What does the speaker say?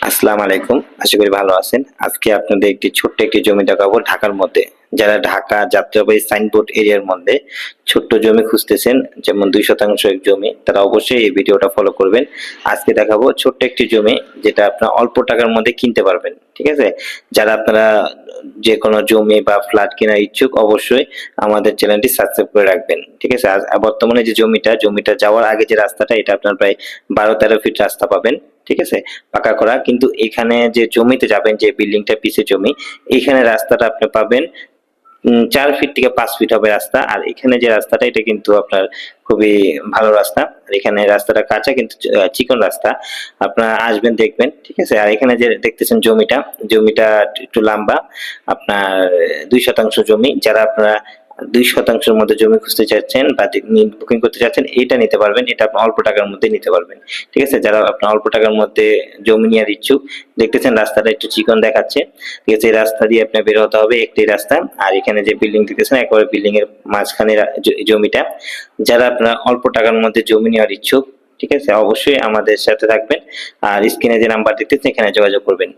আসসালামু আলাইকুম। আশা করি ভালো আছেন। আজকে আপনাদের ছোট্ট একটি জমি দেখাবো ঢাকার মধ্যে। যারা ঢাকা যাত্রাবাড়ী সাইনবোর্ড এরিয়ার মধ্যে ছোট্ট জমি খুঁজতেছেন, যেমন ২ শতাংশ এক জমি, তারা অবশ্যই এই ভিডিওটা ফলো করবেন। আজকে দেখাবো ছোট্ট একটি জমি যেটা আপনার অল্প টাকার মধ্যে কিনতে পারবেন। ঠিক আছে? যারা আপনারা যেকোনো জমি বা ফ্ল্যাট কেনার ইচ্ছুক, অবশ্যই আমাদের চ্যানেলটি সাবস্ক্রাইব করে রাখবেন। ঠিক আছে? বর্তমানে যে জমিটা যাওয়ার আগে যে রাস্তাটা, এটা আপনার প্রায় ১২-১৩ ফিট রাস্তা পাবেন। ঠিক আছে? পাকা করা। কিন্তু এখানে যে জমিতে যাবেন, যে বিল্ডিংটা পিছে জমি, এখানে রাস্তাটা আপনি পাবেন ৪ ফিট থেকে ৫ ফিট হবে রাস্তা। আর এখানে যে রাস্তাটা, এটা কিন্তু আপনার খুবই ভালো রাস্তা। আর এখানে রাস্তাটা কাঁচা কিন্তু চিকন রাস্তা। আপনারা আসবেন, দেখবেন। ঠিক আছে? আর এখানে যে দেখতেছেন জমিটা একটু লম্বা। আপনার ২ শতাংশ জমি। যারা আপনারা ২ শতাংশের মধ্যে জমি খুঁজতে চাচ্ছেন বা বুকিং করতে চাচ্ছেন, এটা নিতে পারবেন। এটা আপনি অল্প টাকার মধ্যে নিতে পারবেন। ঠিক আছে? যারা আপনার অল্প টাকার মধ্যে জমি নেওয়ার ইচ্ছুক, দেখতেছেন রাস্তাটা একটু চিকন দেখাচ্ছে। ঠিক আছে? এই রাস্তা দিয়ে আপনার বের হতে হবে, একটাই রাস্তা। আর এখানে যে বিল্ডিং দেখতেছেন, একেবারে বিল্ডিং এর মাঝখানে জমিটা। যারা আপনার অল্প টাকার মধ্যে জমি নেওয়ার ইচ্ছুক, ঠিক আছে, অবশ্যই আমাদের সাথে থাকবেন। আর স্ক্রিনে যে নাম্বার দেখতেছেন, এখানে যোগাযোগ করবেন।